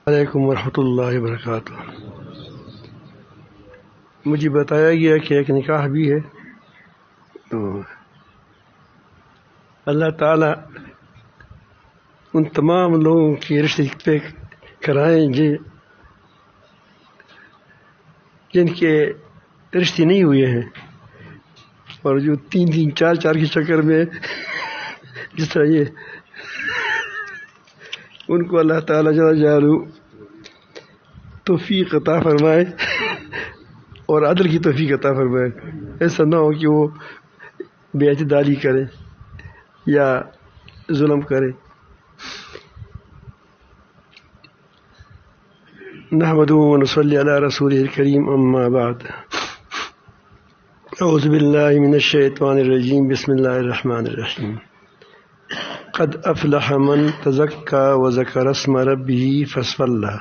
علیکم ورحمۃ اللہ وبرکاتہ۔ مجھے بتایا گیا کہ ایک نکاح بھی ہے، تو اللہ تعالیٰ ان تمام لوگوں کی رشتے پہ کرائیں جن کے رشتے نہیں ہوئے ہیں، اور جو 3 4 کے چکر میں جس طرح یہ ان کو اللہ تعالیٰ جل جلالہ توفیق عطا فرمائے اور عدل کی توفیق عطا فرمائے۔ ایسا نہ ہو کہ وہ بے اعتدالی کرے یا ظلم کرے۔ نحمدہ و نصلی علی رسولہ الکریم، اما بعد، اعوذ باللہ من الشیطان الرجیم، بسم اللہ الرحمن الرحیم۔ قد افلح من تزکا وذکر اسم ربہ فصلی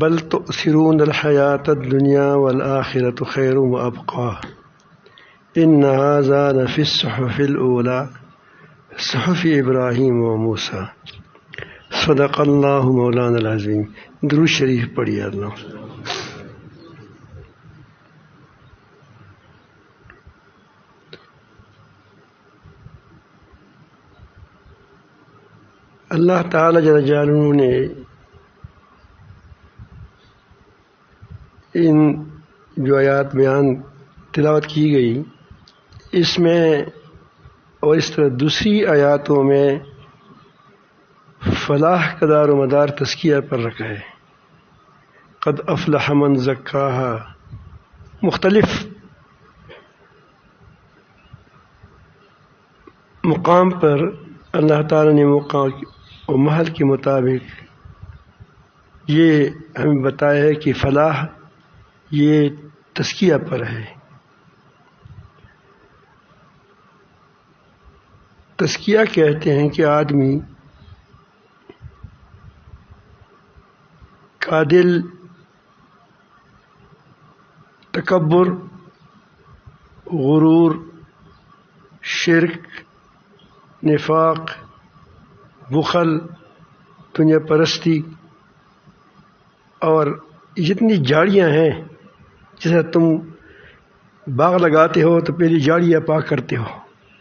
بل تؤثرون الحیاۃ الدنیا والآخرۃ خیر وابقی ان ھذا لفی الصحف الاولی صحف ابراہیم و موسیٰ۔ صدق اللہ مولانا العظیم۔ درود شریف پڑھیے اللہ۔ اللہ تعالیٰ جل جلالہ نے ان جو آیات بیان تلاوت کی گئی، اس میں اور اس طرح دوسری آیاتوں میں فلاح کا دار و مدار تزکیہ پر رکھا ہے۔ قد افلح من زکاہا، مختلف مقام پر اللہ تعالیٰ نے موقع و محل کے مطابق یہ ہمیں بتایا ہے کہ فلاح یہ تزکیہ پر ہے۔ تزکیہ کہتے ہیں کہ آدمی کا دل تکبر، غرور، شرک، نفاق، بخل، دنیا پرستی اور جتنی جھاڑیاں ہیں، جیسے تم باغ لگاتے ہو تو پہلے جھاڑیاں پاک کرتے ہو۔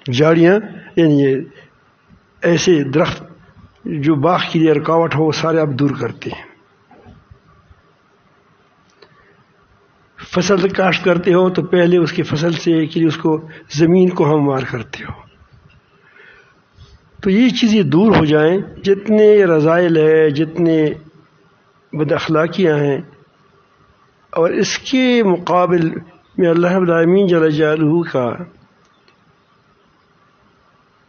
جھاڑیاں یعنی یہ ایسے درخت جو باغ کے لیے رکاوٹ ہو وہ سارے آپ دور کرتے ہیں۔ فصل کاشت کرتے ہو تو پہلے اس کی فصل سے کے لیے اس کو زمین کو ہموار کرتے ہو۔ تو یہ چیزیں دور ہو جائیں، جتنے رذائل ہے، جتنے بد اخلاقیاں ہیں، اور اس کے مقابل میں اللہ رب العالمین جل جلالہ کا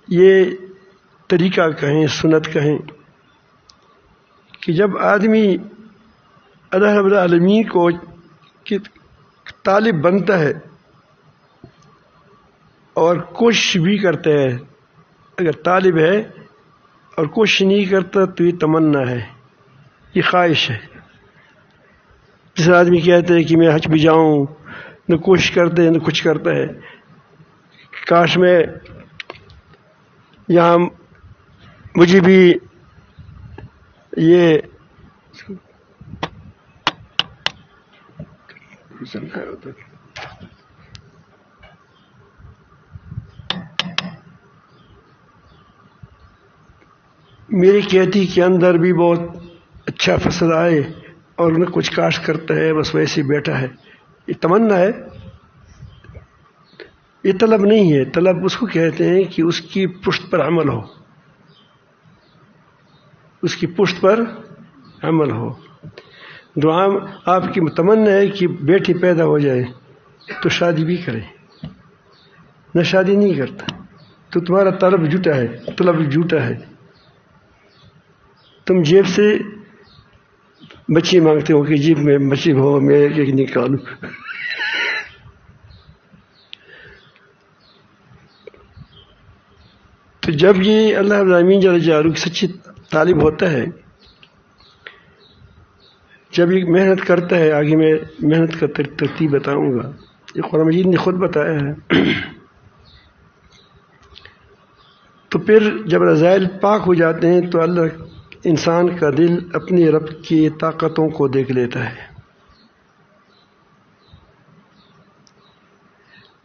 یہ طریقہ کہیں، سنت کہیں، کہ جب آدمی اللہ رب العالمین کو طالب بنتا ہے اور کوشش بھی کرتا ہے، اگر طالب ہے اور کوشش نہیں کرتا تو یہ تمنا ہے، یہ خواہش ہے۔ جس آدمی کہتا ہے کہ میں حج بھی جاؤں، نہ کوشش کرتا ہے نہ کچھ کرتا ہے، کاش میں یہاں مجھے بھی یہ میری کھیتی کے اندر بھی بہت اچھا فصل آئے اور انہیں کچھ کاشت کرتا ہے، بس ویسے بیٹھا ہے، یہ تمنا ہے، یہ طلب نہیں ہے۔ طلب اس کو کہتے ہیں کہ اس کی پشت پر عمل ہو، اس کی پشت پر عمل ہو۔ دعا آپ کی تمنا ہے کہ بیٹی پیدا ہو جائے تو شادی بھی کرے، نہ شادی نہیں کرتا تو تمہارا طلب جھوٹا ہے، طلب جھوٹا ہے۔ تم جیب سے بچی مانگتے ہو کہ جیب میں بچی ہو، میں ایک نکالوں۔ تو جب یہ اللہ رب العالمین جل جلالہ کی سچی طالب ہوتا ہے، جب یہ محنت کرتا ہے، آگے میں محنت کا ترتیب بتاؤں گا، یہ قرآن مجید نے خود بتایا ہے، تو پھر جب رذائل پاک ہو جاتے ہیں تو اللہ انسان کا دل اپنے رب کی طاقتوں کو دیکھ لیتا ہے،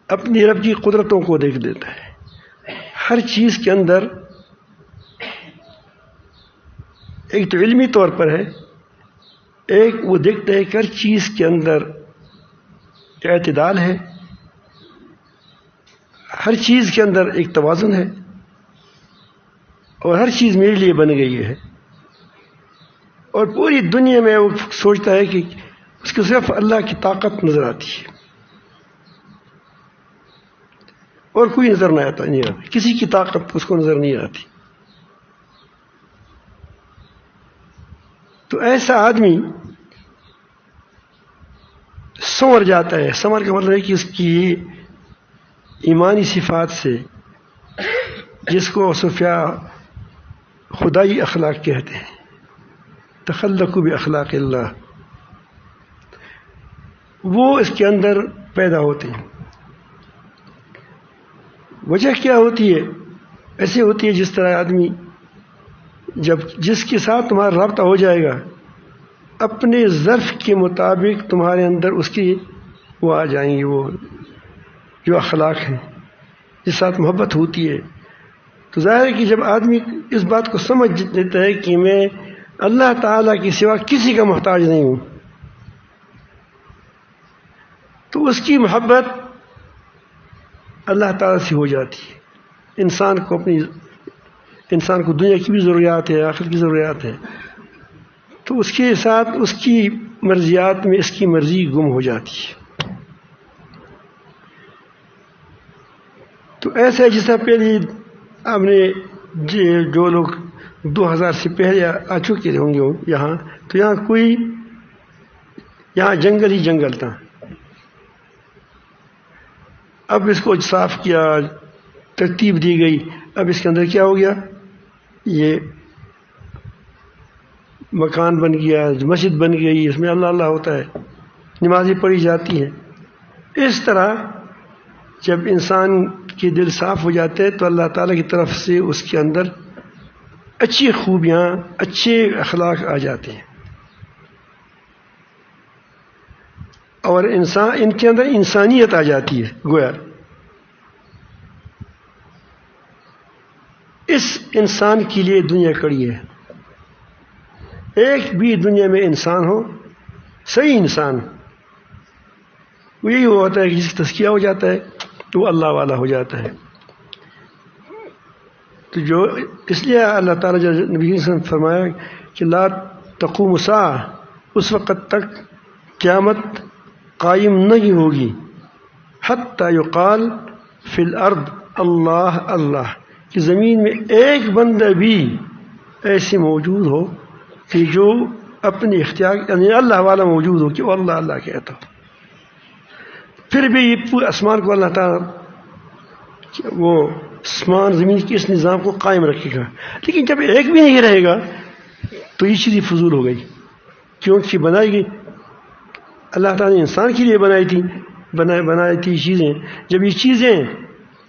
اپنی رب کی قدرتوں کو دیکھ لیتا ہے۔ ہر چیز کے اندر ایک تو علمی طور پر ہے، ایک وہ دیکھتا ہے کہ ہر چیز کے اندر اعتدال ہے، ہر چیز کے اندر ایک توازن ہے، اور ہر چیز میرے لیے بن گئی ہے، اور پوری دنیا میں وہ سوچتا ہے کہ اس کو صرف اللہ کی طاقت نظر آتی ہے اور کوئی نظر نہیں آتا، کسی کی طاقت اس کو نظر نہیں آتی۔ تو ایسا آدمی سنور جاتا ہے۔ سنور کا مطلب ہے کہ اس کی ایمانی صفات سے، جس کو صوفیاء خدائی اخلاق کہتے ہیں، تخلقوا باخلاق اللہ، وہ اس کے اندر پیدا ہوتے ہیں۔ وجہ کیا ہوتی ہے؟ ایسے ہوتی ہے جس طرح آدمی جس کے ساتھ تمہارا رابطہ ہو جائے گا، اپنے ظرف کے مطابق تمہارے اندر اس کی وہ آ جائیں گے، وہ جو اخلاق ہیں، جس ساتھ محبت ہوتی ہے۔ تو ظاہر ہے کہ جب آدمی اس بات کو سمجھ لیتا ہے کہ میں اللہ تعالیٰ کے سوا کسی کا محتاج نہیں ہوں، تو اس کی محبت اللہ تعالیٰ سے ہو جاتی ہے۔ انسان کو دنیا کی بھی ضروریات ہے، آخرت کی ضروریات ہے، تو اس کے ساتھ اس کی مرضیات میں اس کی مرضی گم ہو جاتی ہے۔ تو ایسا ہے جس طرح پہلے آپ نے جو لوگ 2000 سے پہلے آ چکے ہوں گے یہاں، تو یہاں جنگل ہی جنگل تھا۔ اب اس کو صاف کیا، ترتیب دی گئی، اب اس کے اندر کیا ہو گیا؟ یہ مکان بن گیا، مسجد بن گئی، اس میں اللہ اللہ ہوتا ہے، نمازیں پڑھی جاتی ہیں۔ اس طرح جب انسان کے دل صاف ہو جاتے ہیں تو اللہ تعالیٰ کی طرف سے اس کے اندر اچھی خوبیاں، اچھے اخلاق آ جاتے ہیں، اور ان کے اندر انسانیت آ جاتی ہے۔ گویا اس انسان کے لیے دنیا کڑی ہے۔ ایک بھی دنیا میں انسان ہو، صحیح انسان، وہ یہی ہوتا ہے کہ جس کا تزکیہ ہو جاتا ہے تو وہ اللہ والا ہو جاتا ہے۔ تو جو اس لیے اللہ تعالیٰ جو نبی صلی اللہ علیہ وسلم نے فرمایا کہ لا تقوم الساعہ، اس وقت تک قیامت قائم نہیں ہوگی، حتی یقال فی الارض اللہ اللہ، کہ زمین میں ایک بندہ بھی ایسے موجود ہو کہ جو اپنے اختیار یعنی اللہ والا موجود ہو کہ وہ اللہ اللہ کہتا ہو۔ پھر بھی یہ پورے آسمان کو اللہ تعالیٰ وہ آسمان زمین کے اس نظام کو قائم رکھے گا، لیکن جب ایک بھی نہیں رہے گا تو یہ چیزیں فضول ہو گئی، کیونکہ بنائی گئی اللہ تعالیٰ نے انسان کے لیے بنائی تھی چیزیں۔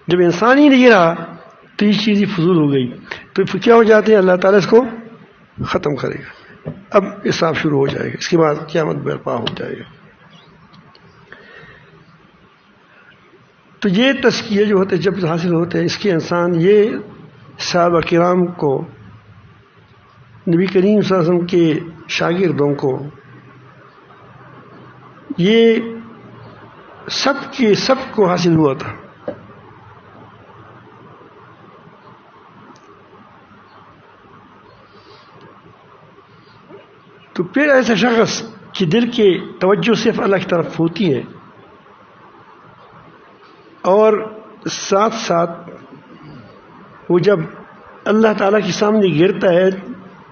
جب انسان ہی نہیں رہا تو یہ چیزیں فضول ہو گئی، تو پھر کیا ہو جاتے ہیں؟ اللہ تعالیٰ اس کو ختم کرے گا، اب حساب شروع ہو جائے گا، اس کے بعد قیامت برپا ہو جائے گا۔ تو یہ تزکیہ جو ہوتے جب حاصل ہوتے ہیں، اس کے انسان یہ صحابہ کرام کو، نبی کریم صلی اللہ علیہ وسلم کے شاگردوں کو، یہ سب کو حاصل ہوا تھا۔ تو پھر ایسا شخص کہ دل کی توجہ صرف اللہ کی طرف ہوتی ہے، اور ساتھ ساتھ وہ جب اللہ تعالیٰ کے سامنے گرتا ہے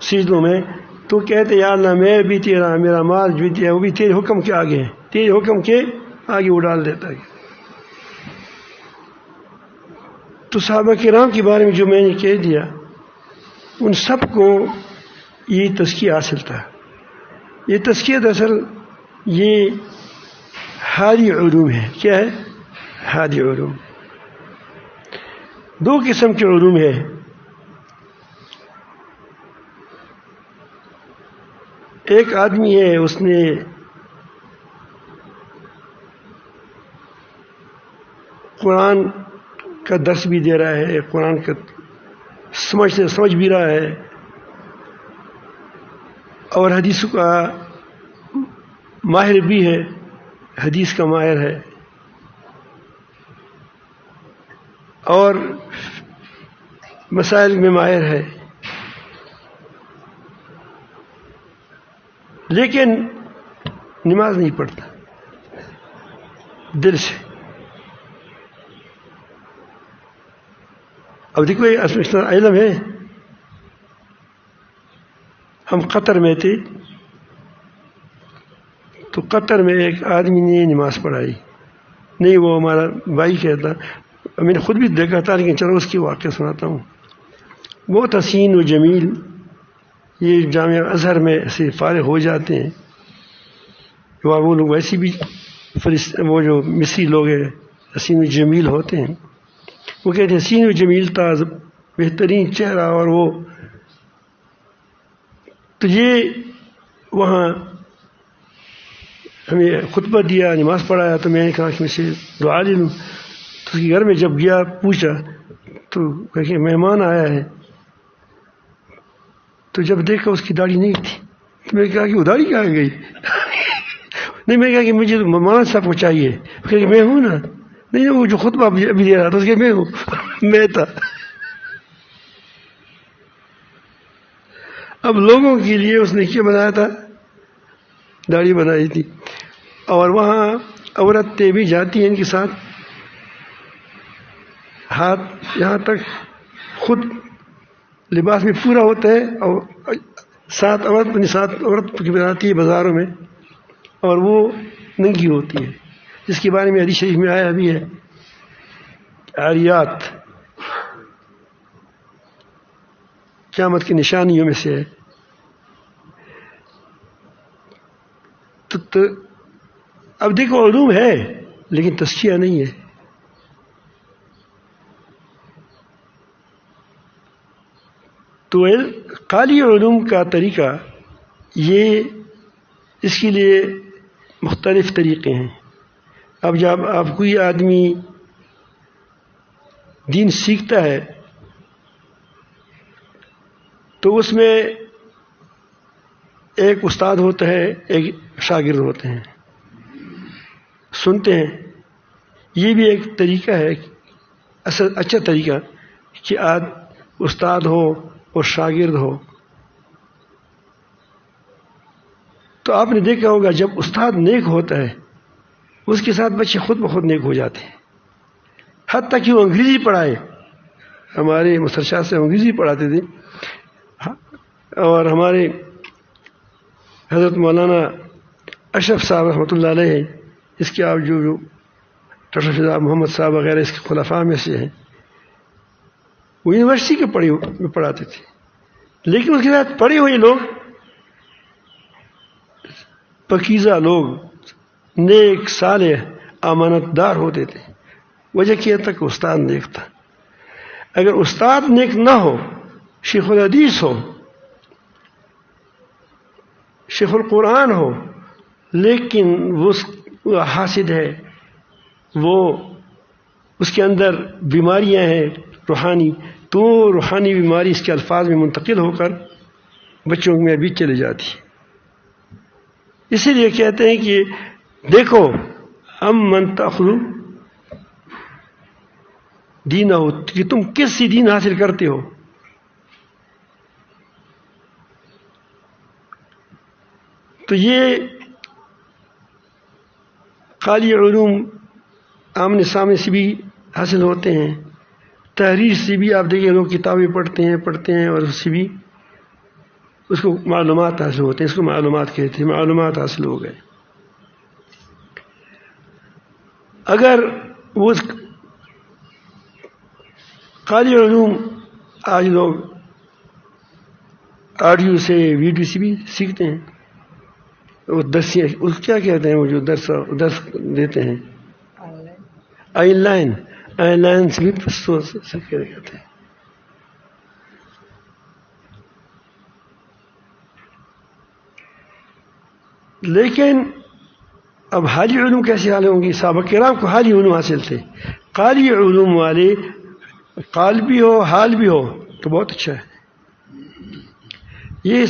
سجدوں میں تو کہتے یا اللہ میں بھی تیرا، میرا مال بھی تیرا، وہ بھی تیرے حکم کے آگے ہے، تیرے حکم کے آگے وہ ڈال دیتا ہے۔ تو صحابہ کرام کے بارے میں جو میں نے کہہ دیا، ان سب کو یہ تزکیہ حاصل تھا۔ یہ تزکیہ دراصل یہ ہادی علوم ہے۔ کیا ہے؟ ہادی علوم۔ دو قسم کے علوم ہے، ایک آدمی ہے، اس نے قرآن کا درس بھی دے رہا ہے، قرآن کا سمجھ بھی رہا ہے، اور حدیث کا ماہر بھی ہے، حدیث کا ماہر ہے، اور مسائل میں ماہر ہے، لیکن نماز نہیں پڑھتا دل سے. اب دیکھو یہ اصل علم ہے. ہم قطر میں تھے تو قطر میں ایک آدمی نے نماز پڑھائی نہیں، وہ ہمارا بھائی کہتا، میں نے خود بھی دیکھا تھا، لیکن چلو اس کی واقعہ سناتا ہوں. بہت حسین و جمیل، یہ جامعہ ازہر میں سے فارغ ہو جاتے ہیں، وہ لوگ ویسے بھی وہ جو مصری لوگ ہیں حسین و جمیل ہوتے ہیں. وہ کہتے ہیں حسین و جمیل تھا، بہترین چہرہ، اور وہ تو یہ وہاں ہمیں خطبہ دیا، نماز پڑھایا، تو میں نے کہا کہ میں سے دعا لے لوں. تو اس کے گھر میں جب گیا پوچھا تو کہ مہمان آیا ہے، تو جب دیکھا اس کی داڑھی نہیں تھی تو میں نے کہا کہ وہ داڑھی کہاں گئی؟ نہیں، میں نے کہا کہ مجھے مولانا صاحب کو چاہیے. کہ میں ہوں نا. نہیں، وہ جو خطبہ ابھی دے رہا تھا اس کے میں ہوں. میں تھا. اب لوگوں کے لیے اس نے کیا بنایا تھا؟ داڑھی بنائی تھی. اور وہاں عورتیں بھی جاتی ہیں ان کے ساتھ، ہاتھ یہاں تک، خود لباس میں پورا ہوتا ہے، اور ساتھ عورت کی بناتی ہے بازاروں میں، اور وہ ننگی ہوتی ہے، جس کے بارے میں حدیث شریف میں آیا بھی ہے، عاریات قیامت کی نشانیوں میں سے ہے. تو اب دیکھو علوم ہے لیکن تزکیہ نہیں ہے. تو قالی علوم کا طریقہ یہ، اس کے لیے مختلف طریقے ہیں. اب جب آپ کوئی آدمی دین سیکھتا ہے تو اس میں ایک استاد ہوتا ہے، ایک شاگرد ہوتے ہیں، سنتے ہیں. یہ بھی ایک طریقہ ہے، اچھا طریقہ کہ استاد ہو اور شاگرد ہو. تو آپ نے دیکھا ہوگا جب استاد نیک ہوتا ہے اس کے ساتھ بچے خود بخود نیک ہو جاتے ہیں، حتیٰ کہ وہ انگریزی پڑھائے. ہمارے مسر شاہ سے انگریزی پڑھاتے تھے، اور ہمارے حضرت مولانا اشرف صاحب رحمۃ اللہ علیہ، اس کے آپ جو ڈاکٹر فضا محمد صاحب وغیرہ اس کے خلفاء میں سے ہیں، وہ یونیورسٹی کے پڑھاتے تھے، لیکن اس کے ساتھ پڑھے ہوئے لوگ پاکیزہ لوگ، نیک صالح امانت دار ہوتے تھے. وجہ کیا تھا کہ استاد نیک تھا. اگر استاد نیک نہ ہو، شیخ الحدیث ہو، شیخ القرآن ہو، لیکن وہ حاسد ہے، وہ اس کے اندر بیماریاں ہیں روحانی، تو روحانی بیماری اس کے الفاظ میں منتقل ہو کر بچوں میں بھی چلی جاتی ہے. اسی لیے کہتے ہیں کہ دیکھو ہم من تاخذ دین ہو، کہ تم کس سے دین حاصل کرتے ہو. تو یہ قالی علوم آمنے سامنے سے بھی حاصل ہوتے ہیں، تحریر سے بھی. آپ دیکھیں لوگ کتابیں پڑھتے ہیں اور اس سے بھی اس کو معلومات حاصل ہوتے ہیں. اس کو معلومات کہتے ہیں، معلومات حاصل ہو گئے. اگر وہ قالی علوم آج لوگ آڈیو سے، ویڈیو سے بھی سیکھتے ہیں. وہ درسیاں، اس کیا کہتے ہیں، وہ جو درس دیتے ہیں آن لائن سے بھی کہتے ہیں. لیکن اب حالی علوم کیسے حال ہوں گی؟ صحابہ کرام کو حالی علوم حاصل تھے. قالی علوم والے قال بھی ہو حال بھی ہو تو بہت اچھا ہے. یہ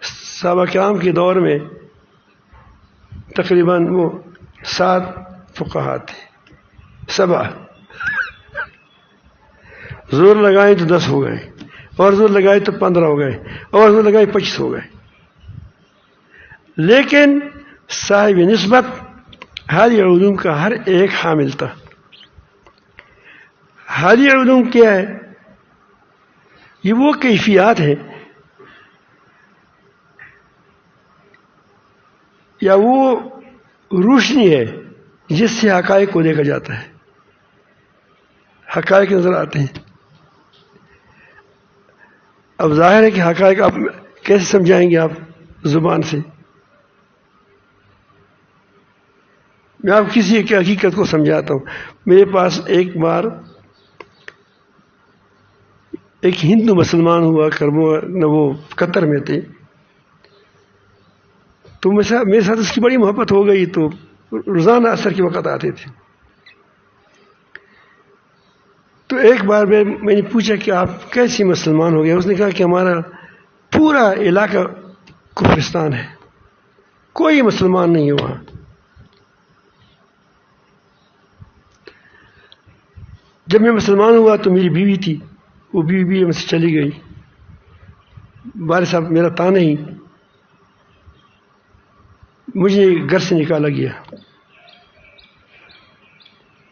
صحابہ کرام کے دور میں تقریباً وہ 7 فقہا تھے. 7 زور لگائیں تو 10 ہو گئے، اور زور لگائے تو 15 ہو گئے، اور زور لگائے 25 ہو گئے. لیکن صاحب نسبت حالی علوم کا ہر ایک حامل تھا. حالی علوم کیا ہے؟ یہ وہ کیفیات ہیں یا وہ روشنی ہے جس سے حقائق کو دیکھا جاتا ہے، حقائق نظر آتے ہیں. اب ظاہر ہے کہ حقائق آپ کیسے سمجھائیں گے آپ زبان سے؟ میں آپ کسی ایک حقیقت کو سمجھاتا ہوں. میرے پاس ایک بار ایک ہندو مسلمان ہوا وہ قطر میں تھے، تو میرے ساتھ اس کی بڑی محبت ہو گئی، تو روزانہ عصر کے وقت آتے تھے. تو ایک بار میں نے پوچھا کہ آپ کیسے مسلمان ہو گئے؟ اس نے کہا کہ ہمارا پورا علاقہ کفرستان ہے، کوئی مسلمان نہیں ہے وہاں. جب میں مسلمان ہوا تو میری بیوی تھی، وہ بیوی بھی ہم سے چلی گئی. والد صاحب میرا تھا نہیں، مجھے گھر سے نکالا گیا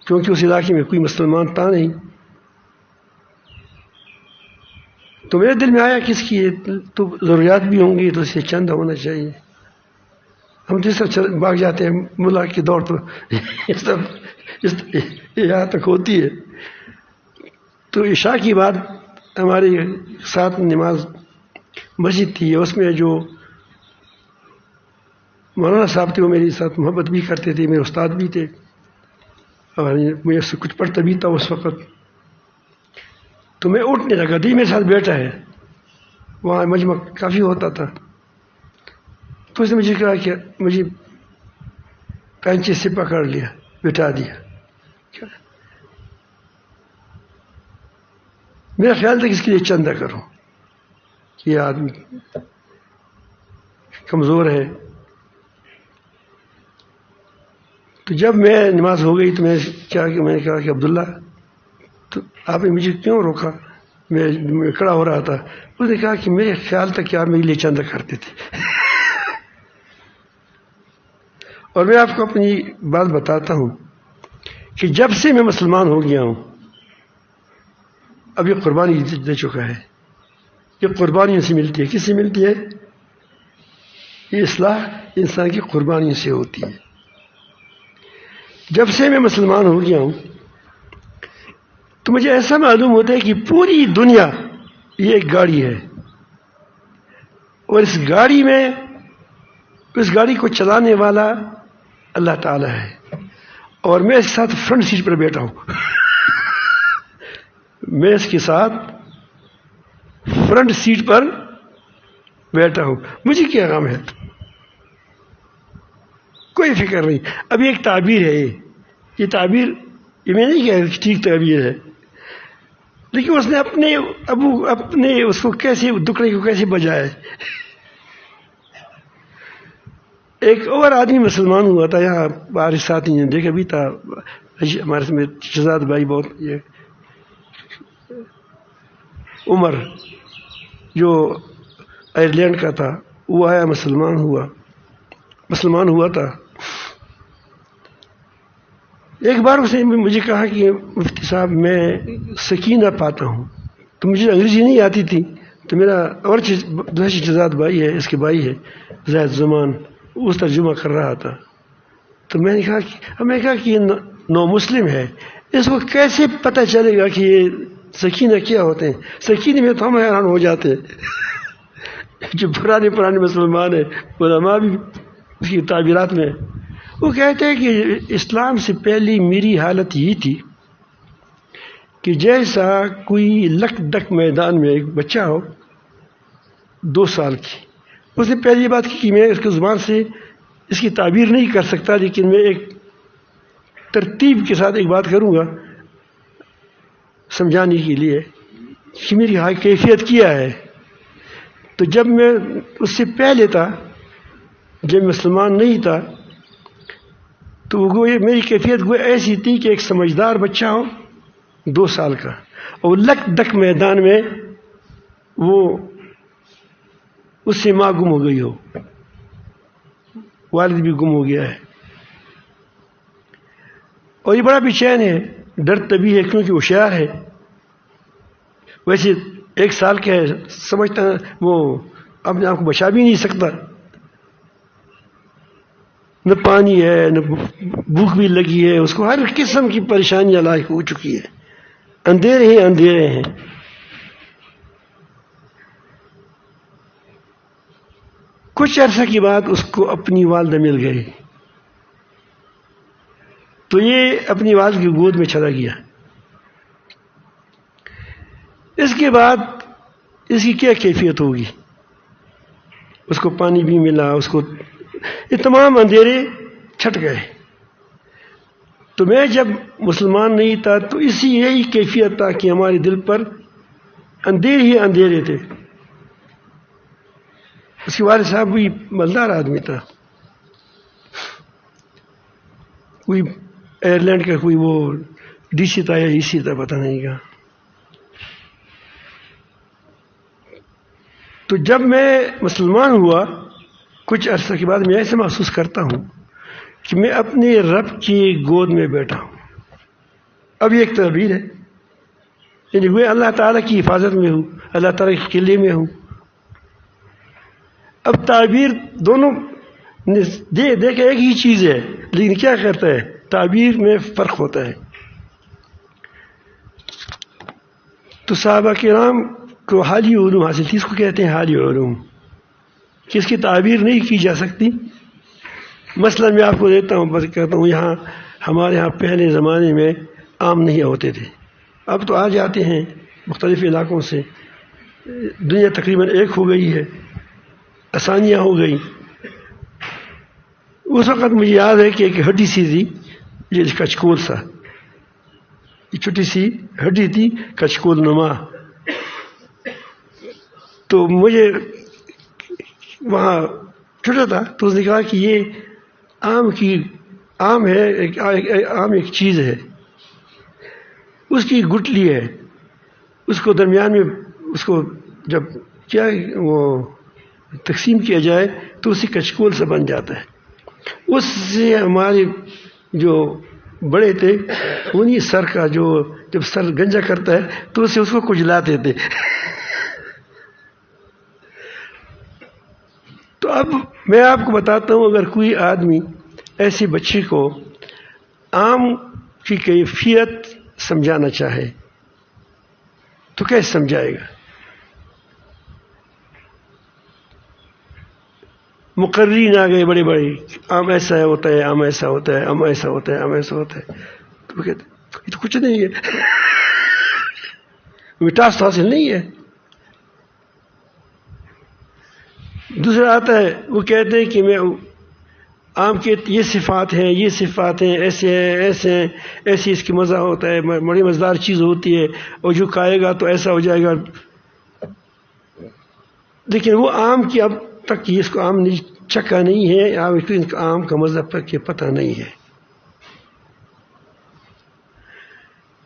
کیونکہ اس علاقے میں کوئی مسلمان تھا نہیں. تو میرے دل میں آیا کہ اس کی تو ضروریات بھی ہوں گی تو اسے چند ہونا چاہیے. ہم جس طرح بھاگ جاتے ہیں ملا کی دوڑ، تو یہاں تک ہوتی ہے. تو عشاء کی بعد ہمارے ساتھ نماز مسجد تھی، اس میں جو مولانا صاحب تھے وہ میرے ساتھ محبت بھی کرتے تھے، میرے استاد بھی تھے، اور میں اس سے کچھ پڑھتا بھی تھا اس وقت. تو میں اٹھنے لگا، دی میرے ساتھ بیٹھا ہے، وہاں مجمع کافی ہوتا تھا. تو اس نے مجھے کہا کہ مجھے پینچے سے پکڑ لیا، بٹھا دیا. میرا خیال تھا کہ اس کے لیے چندہ کروں، یہ آدمی کمزور ہے. تو جب میں نماز ہو گئی تو میں نے کہا کہ عبداللہ تو آپ نے مجھے کیوں روکا؟ میں کھڑا ہو رہا تھا. اس نے کہا کہ میرے خیال تھا کہ آپ میرے لیے چندہ کرتے تھے. اور میں آپ کو اپنی بات بتاتا ہوں کہ جب سے میں مسلمان ہو گیا ہوں، اب یہ قربانی دے چکا ہے. یہ قربانیوں سے ملتی ہے. کس سے ملتی ہے؟ یہ اصلاح انسان کی قربانیوں سے ہوتی ہے. جب سے میں مسلمان ہو گیا ہوں تو مجھے ایسا معلوم ہوتا ہے کہ پوری دنیا یہ ایک گاڑی ہے، اور اس گاڑی کو چلانے والا اللہ تعالیٰ ہے، اور میں اس کے ساتھ فرنٹ سیٹ پر بیٹھا ہوں. میں اس کے ساتھ فرنٹ سیٹ پر بیٹھا ہوں. مجھے کیا غم ہے؟ کوئی فکر نہیں. ابھی ایک تعبیر ہے، یہ تعبیر یہ میں نہیں کہہ کہ ٹھیک تعبیر ہے، لیکن اس نے اپنے اس کو کیسے دکڑے کو کیسے بجایا. ایک اور آدمی مسلمان ہوا تھا یہاں، باہر ساتھی نے دیکھا بھی تھا، ہمارے ساتھ شہزاد بھائی بہت، یہ عمر جو آئرلینڈ کا تھا، وہ آیا مسلمان ہوا تھا. ایک بار اس نے مجھے کہا کہ مفتی صاحب میں سکینہ پاتا ہوں. تو مجھے انگریزی نہیں آتی تھی، تو میرا اور شہزاد بھائی ہے، اس کے بھائی ہے زید زمان، اس ترجمہ کر رہا تھا. تو میں نے کہا کہ یہ نو مسلم ہے، اس کو کیسے پتہ چلے گا کہ یہ سکینہ کیا ہوتے ہیں؟ سکینہ میں تو ہم حیران ہو جاتے ہیں، جو پرانے مسلمان ہیں، علماء بھی اس کی تعبیرات میں وہ کہتے ہیں کہ اسلام سے پہلی میری حالت یہ تھی کہ جیسا کوئی لک ڈک میدان میں ایک بچہ ہو 2 سال کی، اس نے پہلی بات کی کہ میں اس کی زبان سے اس کی تعبیر نہیں کر سکتا، لیکن میں ایک ترتیب کے ساتھ ایک بات کروں گا سمجھانے کے لیے کہ میری کیفیت کیا ہے. تو جب میں اس سے پہلے تھا، جب مسلمان نہیں تھا، تو وہ میری کیفیت وہ ایسی تھی کہ ایک سمجھدار بچہ ہو 2 سال کا، اور لک دک میدان میں وہ اس سے ماں گم ہو گئی ہو، والد بھی گم ہو گیا ہے، اور یہ بڑا بے چین ہے، ڈر طبی ہے کیونکہ ہوشیار ہے. ویسے 1 سال کا ہے، سمجھتا وہ اپنے آپ کو بچا بھی نہیں سکتا، نہ پانی ہے نہ بھوک بھی لگی ہے، اس کو ہر قسم کی پریشانیاں لاحق ہو چکی ہے، اندھیرے ہی اندھیرے ہیں. کچھ عرصہ کی بعد اس کو اپنی والدہ مل گئی، تو یہ اپنی والد کی گود میں چلا گیا. اس کے بعد اس کی کیا کیفیت ہوگی؟ اس کو پانی بھی ملا، اس کو یہ تمام اندھیرے چھٹ گئے. تو میں جب مسلمان نہیں تھا تو یہی کیفیت تھا کہ ہمارے دل پر اندھیرے ہی اندھیرے تھے. اس کے والد صاحب بھی مالدار آدمی تھا، کوئی آئرلینڈ کا کوئی وہ ڈی سی تھا یا ای سی تھا، پتہ نہیں کہاں. تو جب میں مسلمان ہوا کچھ عرصہ کے بعد میں ایسے محسوس کرتا ہوں کہ میں اپنے رب کی گود میں بیٹھا ہوں. اب یہ ایک تعبیر ہے، یعنی وہ اللہ تعالیٰ کی حفاظت میں ہوں، اللہ تعالیٰ کے قلعے میں ہوں. اب تعبیر دونوں دیکھ ایک ہی چیز ہے، لیکن کیا کرتا ہے تعبیر میں فرق ہوتا ہے. تو صحابہ کرام کو حالی علوم حاصل تھی، اس کو کہتے ہیں حالی علوم، کہ اس کی تعبیر نہیں کی جا سکتی. مثلا میں آپ کو دیتا ہوں، بس کہتا ہوں یہاں ہمارے یہاں پہلے زمانے میں آم نہیں ہوتے تھے، اب تو آ جاتے ہیں مختلف علاقوں سے. دنیا تقریباً ایک ہو گئی ہے، آسانیاں ہو گئی. اس وقت مجھے یاد ہے کہ ایک ہڈی سی تھی، یہ کچکول سا، یہ چھوٹی سی ہڈی تھی کچکول نما. تو مجھے وہاں چھوٹا تھا تو اس نے کہا کہ یہ آم ہے، آم ایک چیز ہے، اس کی گٹلی ہے، اس کو درمیان میں اس کو جب کیا وہ تقسیم کیا جائے تو اسی کچکول سے بن جاتا ہے. اس سے ہمارے جو بڑے تھے انہی سر کا جو جب سر گنجا کرتا ہے تو اس سے اس کو کچلاتے تھے. تو اب میں آپ کو بتاتا ہوں، اگر کوئی آدمی ایسے بچے کو آم کی کیفیت سمجھانا چاہے تو کیسے سمجھائے گا؟ مقررین آ گئے بڑے بڑے، آم ایسا ہوتا ہے، آم ایسا ہوتا ہے، آم ایسا ہوتا ہے، آم ایسا ہوتا ہے. تو وہ کہتے یہ تو کچھ نہیں ہے، مٹاس حاصل نہیں ہے. دوسرا آتا ہے، وہ کہتے ہیں کہ میں آم کے یہ صفات ہیں، یہ صفات ہیں، ایسے ہیں، ایسے ہیں، ایسی اس کی مزہ ہوتا ہے، بڑی مزیدار چیز ہوتی ہے، اور جو کھائے گا تو ایسا ہو جائے گا. لیکن وہ آم کی اب تک اس کو آم چکھا نہیں ہے، آم کا مزہ پتہ نہیں ہے.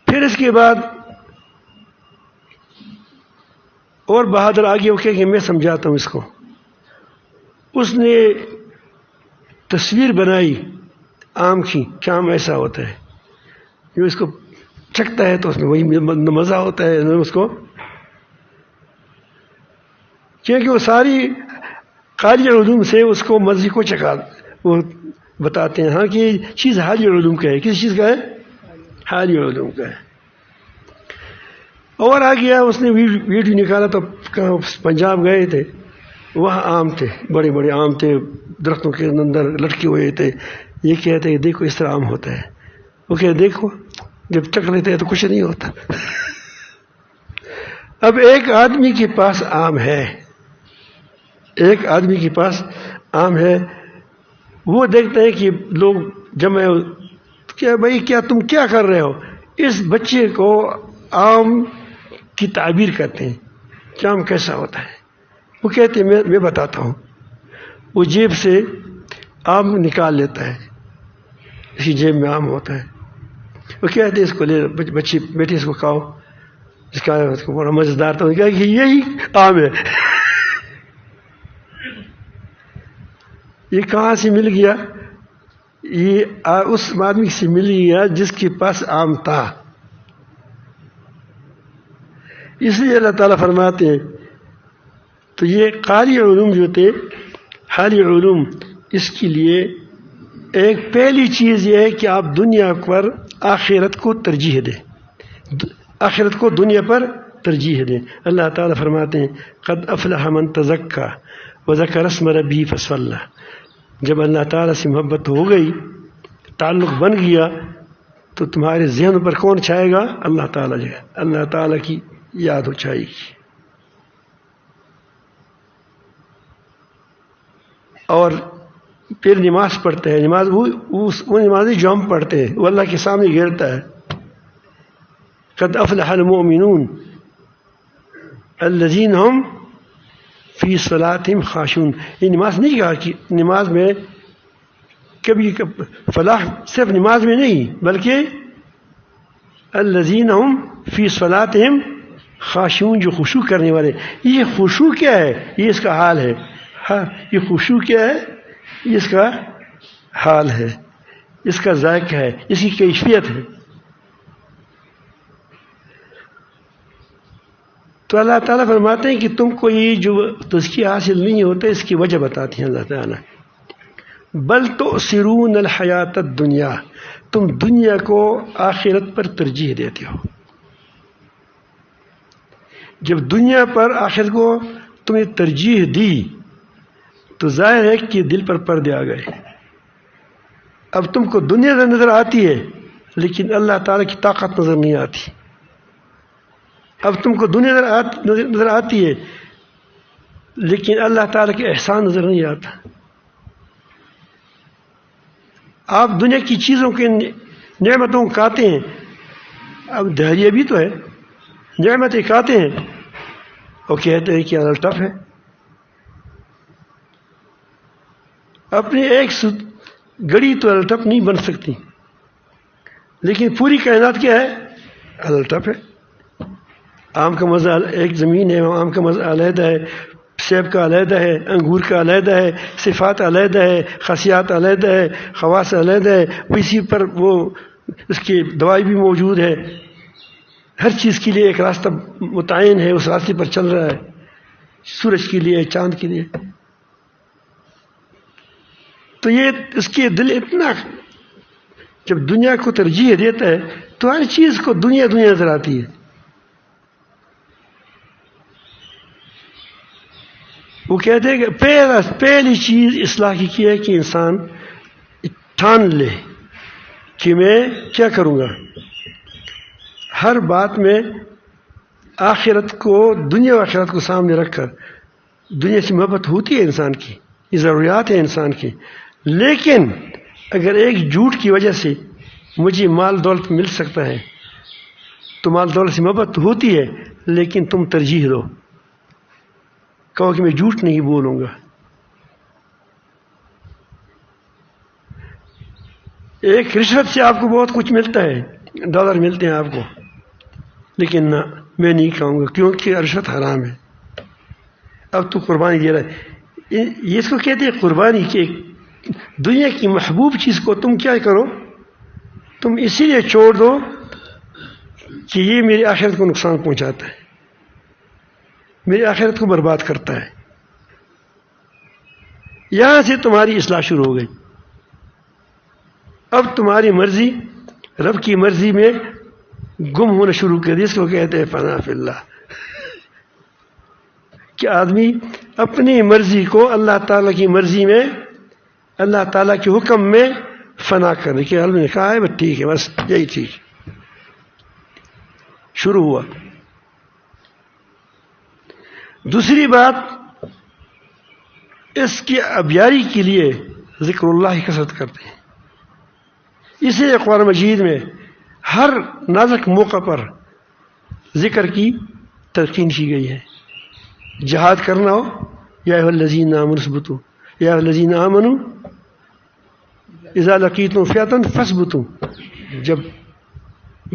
پھر اس کے بعد اور بہادر آگے وہ کہ میں سمجھاتا ہوں اس کو. اس نے تصویر بنائی آم کی کہ آم ایسا ہوتا ہے، جو اس کو چکھتا ہے تو اس میں وہی مزہ ہوتا ہے اس کو، کیونکہ وہ ساری قاری علوم سے اس کو مزے کو چکھا وہ بتاتے ہیں. ہاں کہ یہ چیز حالی علوم کا ہے. کس چیز کا ہے؟ حالی علوم کا ہے. اور آ گیا اس نے ویڈیو نکالا تو کہاں پنجاب گئے تھے، وہاں آم تھے، بڑے بڑے آم تھے، درختوں کے اندر لٹکے ہوئے تھے. یہ کہتے ہیں دیکھو اس طرح آم ہوتا ہے. وہ کہتے دیکھو جب چکھ لیتے ہیں تو کچھ نہیں ہوتا. اب ایک آدمی کے پاس آم ہے، ایک آدمی کے پاس آم ہے، وہ دیکھتے ہیں کہ لوگ جمع، کیا بھائی کیا تم کیا کر رہے ہو؟ اس بچے کو آم کی تعبیر کرتے ہیں کہ آم کیسا ہوتا ہے. وہ کہتے ہیں میں بتاتا ہوں. وہ جیب سے آم نکال لیتا ہے، اسی جیب میں آم ہوتا ہے. وہ کہتے ہیں اس کو لے بچی بیٹی اس کو کھاؤ، اس کا بڑا مزیدار تھا. کہ یہی آم ہے. یہ کہاں سے مل گیا؟ یہ اس آدمی سے مل گیا جس کے پاس آم تھا. اس لیے اللہ تعالیٰ فرماتے ہیں. تو یہ قاری علوم جو تھے، حالی علوم، اس کے لیے ایک پہلی چیز یہ ہے کہ آپ دنیا پر آخرت کو ترجیح دیں، آخرت کو دنیا پر ترجیح دیں. اللہ تعالیٰ فرماتے ہیں قد افلح من تزکا وذکر اسم ربہ فصلی. جب اللہ تعالیٰ سے محبت ہو گئی، تعلق بن گیا، تو تمہارے ذہن پر کون چھائے گا؟ اللہ تعالیٰ جو ہے، اللہ تعالیٰ کی یاد ہو چھائے گی. اور پھر نماز پڑھتے ہیں. نماز وہ نمازی جو ہم پڑھتے ہیں وہ اللہ کے سامنے گرتا ہے. قد افلح المؤمنون الذین هم فی صلاتهم خاشعون. یہ نماز نہیں کہا کہ نماز میں کبھی فلاح صرف نماز میں نہیں، بلکہ الذین هم فی صلاتهم خاشعون، جو خشوع کرنے والے. یہ خشوع کیا ہے؟ یہ اس کا حال ہے. ہاں، یہ خشوع کیا ہے؟ یہ اس کا حال ہے، اس کا ذائقہ ہے، اس کی کیفیت ہے. تو اللہ تعالیٰ فرماتے ہیں کہ تم کو یہ جو تزکیہ حاصل نہیں ہوتا، اس کی وجہ بتاتی ہیں اللہ تعالیٰ. بل تؤثرون الحیات الدنیا، تم دنیا کو آخرت پر ترجیح دیتے ہو. جب دنیا پر آخرت کو تم نے ترجیح دی تو ظاہر ہے کہ دل پر پردے آ گئے. اب تم کو دنیا نظر آتی ہے لیکن اللہ تعالیٰ کی طاقت نظر نہیں آتی. اب تم کو دنیا نظر آتی ہے لیکن اللہ تعالیٰ کے احسان نظر نہیں آتا. آپ دنیا کی چیزوں کے نعمتوں کو کھاتے ہیں. اب دہریہ بھی تو ہے، نعمتیں کھاتے ہیں اور کہتے ہیں کہ الٹف ہے. اپنی ایک گڑی تو الٹف نہیں بن سکتی، لیکن پوری کائنات کیا ہے؟ الٹف ہے. آم کا مزہ، ایک زمین ہے، آم کا مزہ علیحدہ ہے، سیب کا علیحدہ ہے، انگور کا علیحدہ ہے، صفات علیحدہ ہے، خاصیات علیحدہ ہے، خواص علیحدہ ہے. اسی پر وہ اس کی دوائی بھی موجود ہے. ہر چیز کے لیے ایک راستہ متعین ہے، اس راستے پر چل رہا ہے. سورج کے لیے، چاند کے لیے. تو یہ اس کے دل اتنا جب دنیا کو ترجیح دیتا ہے تو ہر چیز کو دنیا دنیا نظر آتی ہے. وہ کہتے ہیں کہ پہلی چیز اصلاح کی ہے کہ انسان ٹھان لے کہ میں کیا کروں گا. ہر بات میں آخرت کو، دنیا و آخرت کو سامنے رکھ کر. دنیا سے محبت ہوتی ہے انسان کی، یہ ضروریات ہے انسان کی. لیکن اگر ایک جھوٹ کی وجہ سے مجھے مال دولت مل سکتا ہے تو مال دولت سے محبت ہوتی ہے، لیکن تم ترجیح دو، کہو کہ میں جھوٹ نہیں بولوں گا. ایک رشوت سے آپ کو بہت کچھ ملتا ہے، ڈالر ملتے ہیں آپ کو، لیکن نہ، میں نہیں کہوں گا کیونکہ رشوت حرام ہے. اب تو قربانی دے رہا ہے. یہ اس کو کہتے ہیں قربانی. کہ دنیا کی محبوب چیز کو تم کیا کرو، تم اسی لیے چھوڑ دو کہ یہ میری آخرت کو نقصان پہنچاتا ہے، میری آخرت کو برباد کرتا ہے. یہاں سے تمہاری اصلاح شروع ہو گئی. اب تمہاری مرضی رب کی مرضی میں گم ہونا شروع کر دی. اس کو کہتے ہیں فنا فی اللہ. کہ آدمی اپنی مرضی کو اللہ تعالیٰ کی مرضی میں، اللہ تعالیٰ کے حکم میں فنا کرنے کے حال میں کہا ہے بس ٹھیک ہے، بس یہی ٹھیک شروع ہوا. دوسری بات اس کی ابیاری کے لیے ذکر اللہ کی کثرت کرتے ہیں. اسی لیے قرآن مجید میں ہر نازک موقع پر ذکر کی تلقین کی گئی ہے. جہاد کرنا ہو، یا ایھا الذین آمنوا اثبتوا، یا ایھا الذین آمنوا اذا لقیتم فئۃ فاثبتوا، جب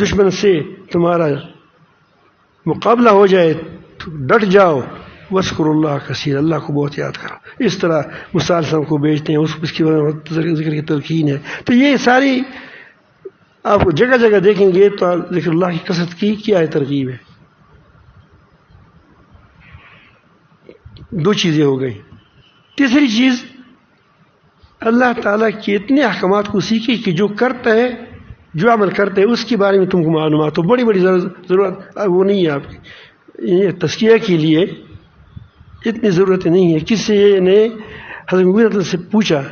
دشمن سے تمہارا مقابلہ ہو جائے تو ڈٹ جاؤ. واذکروا اللہ کثیر، اللہ کو بہت یاد کرو. اس طرح مسالسم کو بیچتے ہیں، اس کی ذکر کی تلقین ہے. تو یہ ساری آپ کو جگہ جگہ دیکھیں گے تو ذکر اللہ کی کثرت کی کیا ہے ترغیب ہے. دو چیزیں ہو گئی. تیسری چیز، اللہ تعالیٰ کے اتنے احکامات کو سیکھی کہ جو کرتا ہے، جو عمل کرتا ہے اس کے بارے میں تم کو معلومات ہو. بڑی بڑی ضرورت وہ نہیں ہے آپ کی تزکیہ کے لیے، اتنی ضرورت نہیں ہے. کسی نے حضرت مغیرہ سے پوچھا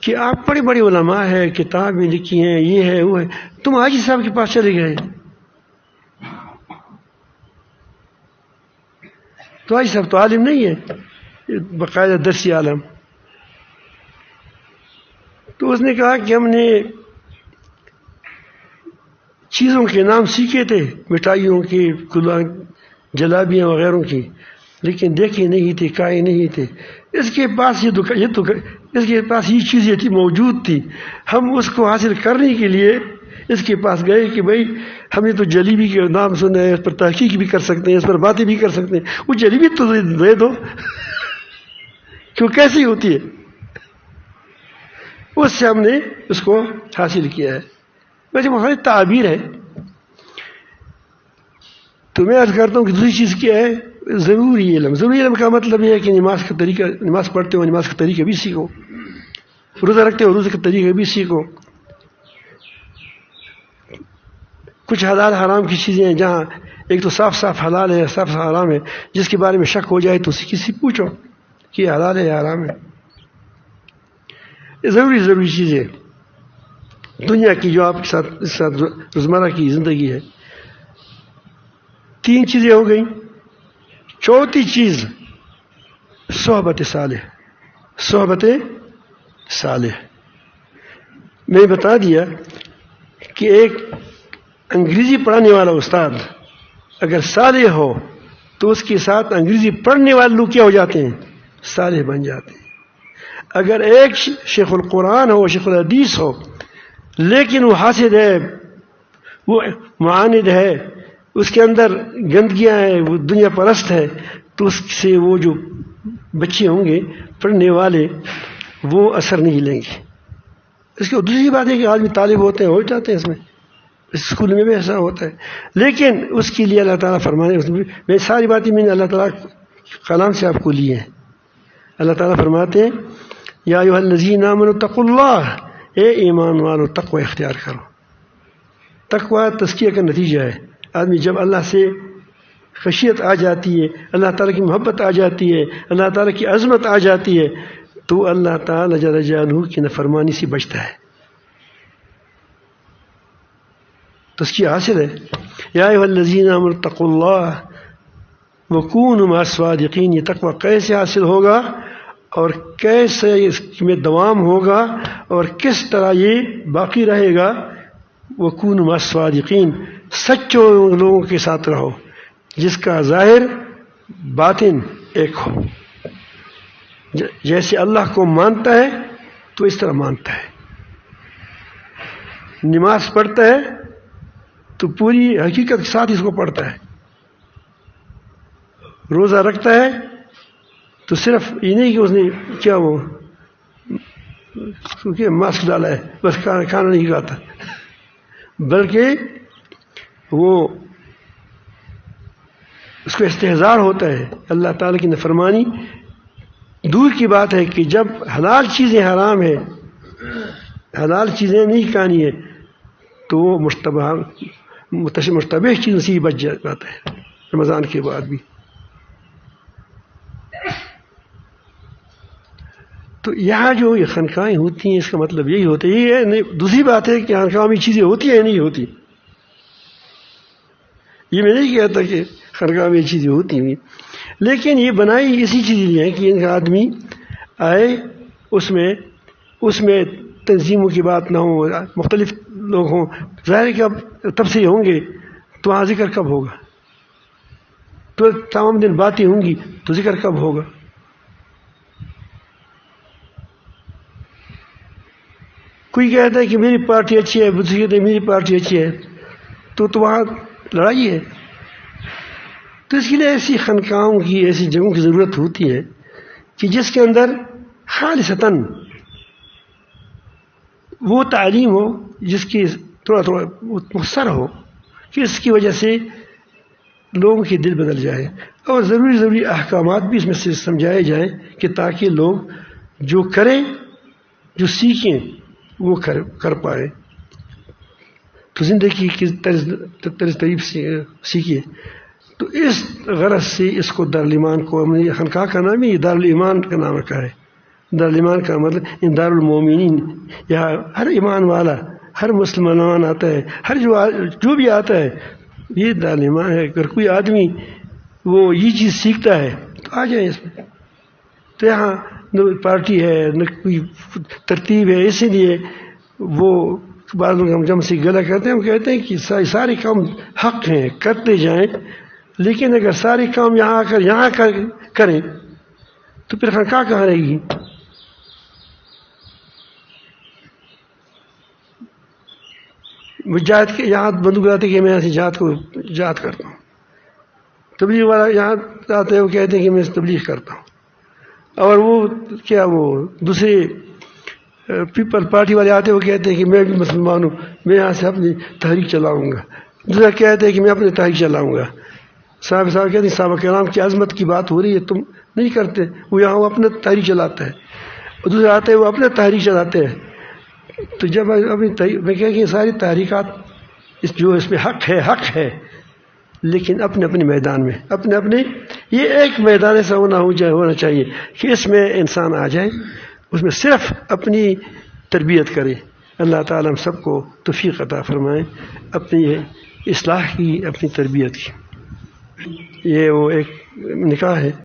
کہ آپ بڑے بڑے علماء ہیں، کتابیں لکھی ہیں، یہ ہے وہ ہے، تم حاجی صاحب کے پاس چلے گئے. تو حاجی صاحب تو عالم نہیں ہے، باقاعدہ درسی عالم. تو اس نے کہا کہ ہم نے چیزوں کے نام سیکھے تھے، مٹھائیوں کے، جلابیاں وغیرہ کی، لیکن دیکھے نہیں تھے، کھائے نہیں تھے. اس کے پاس اس کے پاس یہ چیزیں تھی، موجود تھی. ہم اس کو حاصل کرنے کے لیے اس کے پاس گئے کہ بھائی ہم نے تو جلیبی کے نام سنا ہے، اس پر تحقیق بھی کر سکتے ہیں، اس پر باتیں بھی کر سکتے ہیں. وہ جلیبی تو دے دو کہ وہ کیسی ہوتی ہے. اس سے ہم نے اس کو حاصل کیا ہے. ویسے وہ تعبیر ہے. تو میں عرض کرتا ہوں کہ دوسری چیز کیا ہے؟ ضروری علم. ضروری علم کا مطلب یہ ہے کہ نماز کا طریقہ، نماز پڑھتے ہو نماز کا طریقہ بھی سیکھو، روزہ رکھتے ہو روزے کا طریقہ بھی سیکھو. کچھ حلال حرام کی چیزیں ہیں جہاں ایک تو صاف صاف حلال ہے، صاف صاف حرام ہے، جس کے بارے میں شک ہو جائے تو کسی سے پوچھو کہ یہ حلال ہے یا حرام ہے. یہ ضروری چیزیں دنیا کی جو آپ کے ساتھ روزمرہ کی زندگی ہے. تین چیزیں ہو گئیں. چوتھی چیز صحبت صالح. صحبت صالح میں بتا دیا کہ ایک انگریزی پڑھانے والا استاد اگر صالح ہو تو اس کے ساتھ انگریزی پڑھنے والے لوگ کیا ہو جاتے ہیں؟ صالح بن جاتے ہیں. اگر ایک شیخ القرآن ہو، شیخ الحدیث ہو، لیکن وہ حاسد ہے، وہ معاند ہے، اس کے اندر گندگیاں ہیں، وہ دنیا پرست ہے، تو اس سے وہ جو بچے ہوں گے پڑھنے والے وہ اثر نہیں لیں گے. اس کی دوسری بات ہے کہ آدمی طالب ہوتے ہیں، ہو جاتے ہیں، اس میں اسکول میں بھی ایسا ہوتا ہے. لیکن اس کے لیے اللہ تعالیٰ فرمانے، میں ساری باتیں میں نے اللہ تعالیٰ کلام سے آپ کو لی ہیں. اللہ تعالیٰ فرماتے ہیں یا ایھا الذین آمنوا اتقوا اللہ، اے ایمان والو تقوی اختیار کرو. تقوی تزکیہ کا نتیجہ ہے. آدمی جب اللہ سے خشیت آ جاتی ہے، اللہ تعالیٰ کی محبت آ جاتی ہے، اللہ تعالیٰ کی عظمت آ جاتی ہے، تو اللہ تعالیٰ جل جلالہ کی نافرمانی سے بچتا ہے. تزکیہ حاصل ہے. یا ایھا الذین آمنوا اتقوا اللہ وکونوا مع الصادقین. یہ تقوی کیسے حاصل ہوگا اور کیسے اس میں دوام ہوگا اور کس طرح یہ باقی رہے گا؟ وکونوا مع الصادقین، سچوں لوگوں کے ساتھ رہو جس کا ظاہر باطن ایک ہو. جیسے اللہ کو مانتا ہے تو اس طرح مانتا ہے. نماز پڑھتا ہے تو پوری حقیقت کے ساتھ اس کو پڑھتا ہے. روزہ رکھتا ہے تو صرف یہ نہیں کہ اس نے کیا وہ ماسک ڈالا ہے بس کھانا نہیں کھاتا، بلکہ وہ اس کو استحضار ہوتا ہے. اللہ تعالیٰ کی نافرمانی دور کی بات ہے کہ جب حلال چیزیں حرام ہے، حلال چیزیں نہیں کھانی ہے، تو وہ مشتبہ چیزوں سے ہی بچ جاتا ہے رمضان کے بعد بھی. تو یہاں جو یہ خانقاہیں ہوتی ہیں اس کا مطلب یہی ہوتا ہے. یہ نہیں، دوسری بات ہے کہ خانقاہ میں چیزیں ہوتی ہیں یا نہیں ہوتی. یہ میں نہیں کہتا کہ خانقاہ میں چیزیں ہوتی ہیں، لیکن یہ بنائی اسی چیز لیے ہے کہ ان کا آدمی آئے، اس میں تنظیموں کی بات نہ ہو، مختلف لوگ ہوں. ظاہر ہے کہ اب تبصرے ہوں گے تو وہاں ذکر کب ہوگا؟ تو تمام دن باتیں ہوں گی تو ذکر کب ہوگا؟ کوئی کہتا ہے کہ میری پارٹی اچھی ہے، دوسری کہتے ہیں میری پارٹی اچھی ہے، تو وہاں لڑائی ہے. تو اس کے لیے ایسی خانقاہوں کی، ایسی جگہوں کی ضرورت ہوتی ہے کہ جس کے اندر خالصتاً وہ تعلیم ہو جس کی تھوڑا مختصر ہو کہ اس کی وجہ سے لوگوں کے دل بدل جائے، اور ضروری احکامات بھی اس میں سے سمجھائے جائیں کہ تاکہ لوگ جو کریں، جو سیکھیں، وہ کر پائیں. تو زندگی کی طرز طریق سے سیکھیے. تو اس غرض سے اس کو دارالایمان کو ہم نے خانقاہ کا نام ہی دارالایمان کا نام رکھا ہے. دارالایمان کا مطلب دارالمومنین، یہاں ہر ایمان والا، ہر مسلمان آتا ہے، ہر جو بھی آتا ہے یہ دارالایمان ہے. اگر کوئی آدمی وہ یہ چیز سیکھتا ہے تو آ جائے اس میں. تو یہاں نہ پارٹی ہے نہ کوئی ترتیب ہے، اسی لیے وہ بعض لوگ ہم جب سے گلا کرتے ہیں، ہم کہتے ہیں کہ سارے کام حق ہیں، کرتے جائیں، لیکن اگر سارے کام یہاں آ کر یہاں کریں تو پھر خانقاہ کہاں رہے گی؟ جہاد کے یہاں بندوق لاتے کہ میں ایسے جہاد کرتا ہوں. تبلیغ والا یہاں آتے ہیں، وہ کہتے ہیں کہ میں تبلیغ کرتا ہوں. اور وہ دوسرے پیپل پارٹی والے آتے ہیں، وہ کہتے ہیں کہ میں بھی مسلمان ہوں، میں یہاں سے اپنی تحریک چلاؤں گا. دوسرا کہتے ہیں کہ میں اپنی تحریک چلاؤں گا. صاحب کہتے ہیں صحابہ کرام کی عظمت کی بات ہو رہی ہے، تم نہیں کرتے. وہ یہاں وہ اپنا تحریک چلاتا ہے، اور دوسرے آتے ہیں وہ اپنا تحریک چلاتے ہیں. تو جب میں کہہ کہ ساری تحریکات جو اس میں حق ہے، لیکن اپنے اپنے میدان میں اپنے یہ ایک میدان ایسا ہونا چاہیے کہ اس میں انسان آ جائے، اس میں صرف اپنی تربیت کرے. اللہ تعالیٰ ہم سب کو توفیق عطا فرمائے اپنی اصلاح کی، اپنی تربیت کی. یہ وہ ایک نکاح ہے.